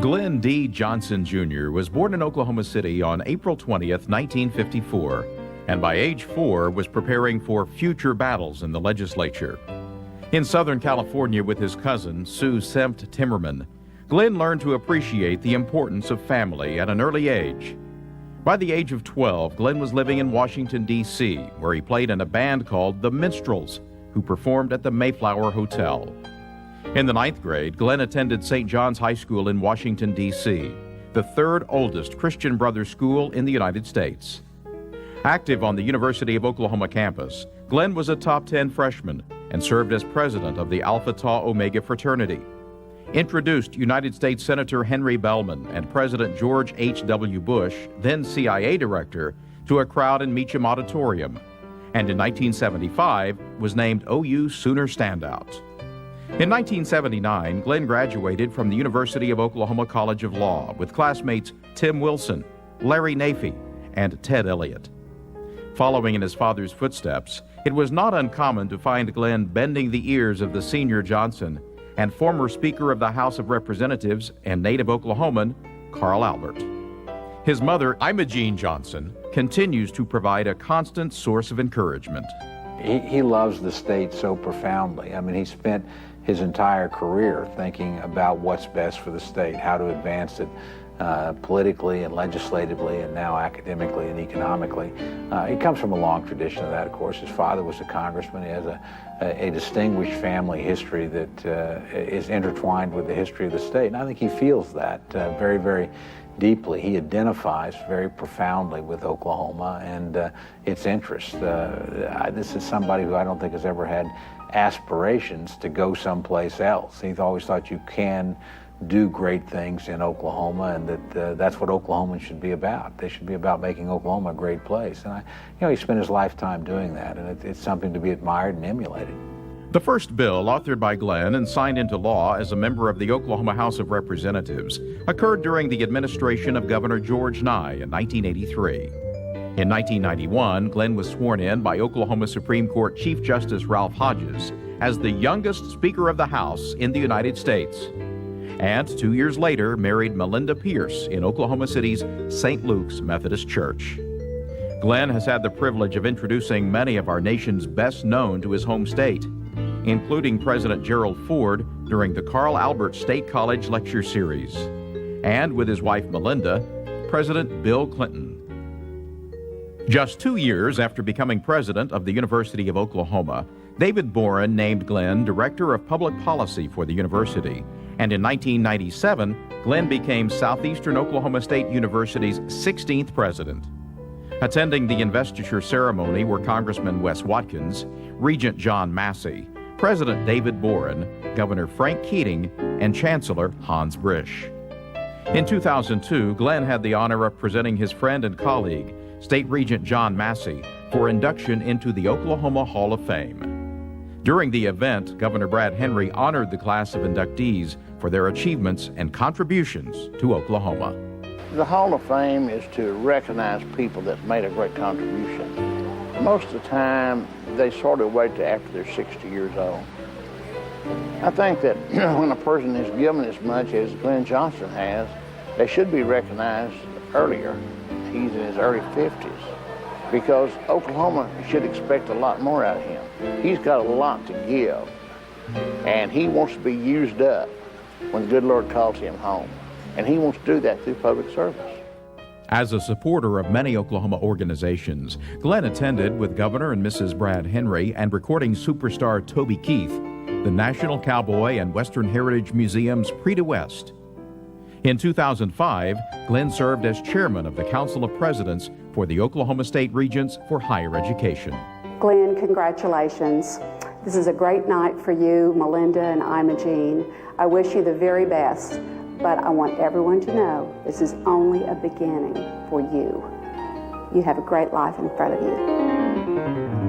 Glen D. Johnson Jr. was born in Oklahoma City on April 20th, 1954, and by age 4 was preparing for future battles in the legislature. In Southern California with his cousin, Sue Sempt Timmerman, Glen learned to appreciate the importance of family at an early age. By the age of 12, Glen was living in Washington, D.C., where he played in a band called the Minstrels, who performed at the Mayflower Hotel. In the 9th grade, Glen attended St. John's High School in Washington, D.C., the third oldest Christian Brothers school in the United States. Active on the University of Oklahoma campus, Glen was a top 10 freshman and served as president of the Alpha Tau Omega fraternity. Introduced United States Senator Henry Bellman and President George H.W. Bush, then CIA director, to a crowd in Meacham Auditorium, and in 1975 was named OU Sooner Standout. In 1979, Glen graduated from the University of Oklahoma College of Law with classmates Tim Wilson, Larry Nafee, and Ted Elliott. Following in his father's footsteps, it was not uncommon to find Glen bending the ears of the senior Johnson and former Speaker of the House of Representatives and native Oklahoman, Carl Albert. His mother, Imogene Johnson, continues to provide a constant source of encouragement. He loves the state so profoundly. I mean, he spent his entire career thinking about what's best for the state, how to advance it politically and legislatively and now academically and economically. He comes from a long tradition of that, of course. His father was a congressman. He has a distinguished family history that is intertwined with the history of the state. And I think he feels that very, very deeply. He identifies very profoundly with Oklahoma and its interests. This is somebody who I don't think has ever had aspirations to go someplace else. He's always thought you can do great things in Oklahoma, and that that's what Oklahomans should be about. They should be about making Oklahoma a great place. And he spent his lifetime doing that, and it's something to be admired and emulated. The first bill, authored by Glen and signed into law as a member of the Oklahoma House of Representatives, occurred during the administration of Governor George Nye in 1983. In 1991, Glen was sworn in by Oklahoma Supreme Court Chief Justice Ralph Hodges as the youngest Speaker of the House in the United States, and 2 years later married Melinda Pierce in Oklahoma City's St. Luke's Methodist Church. Glen has had the privilege of introducing many of our nation's best known to his home state, including President Gerald Ford during the Carl Albert State College Lecture Series, and with his wife Melinda, President Bill Clinton. Just 2 years after becoming president of the University of Oklahoma, David Boren named Glen Director of Public Policy for the university, and in 1997, Glen became Southeastern Oklahoma State University's 16th president. Attending the investiture ceremony were Congressman Wes Watkins, Regent John Massey, President David Boren, Governor Frank Keating, and Chancellor Hans Brisch. In 2002, Glen had the honor of presenting his friend and colleague, State Regent John Massey, for induction into the Oklahoma Hall of Fame. During the event, Governor Brad Henry honored the class of inductees for their achievements and contributions to Oklahoma. The Hall of Fame is to recognize people that made a great contribution. Most of the time, they sort of wait till after they're 60 years old. I think that when a person is given as much as Glen Johnson has, they should be recognized earlier. He's in his early 50s, because Oklahoma should expect a lot more out of him. He's got a lot to give, and he wants to be used up when the good Lord calls him home. And he wants to do that through public service. As a supporter of many Oklahoma organizations, Glen attended with Governor and Mrs. Brad Henry and recording superstar Toby Keith the National Cowboy and Western Heritage Museum's Prix de West. In 2005, Glen served as chairman of the Council of Presidents for the Oklahoma State Regents for Higher Education. Glen, congratulations. This is a great night for you, Melinda and Imogene. I wish you the very best, but I want everyone to know this is only a beginning for you. You have a great life in front of you.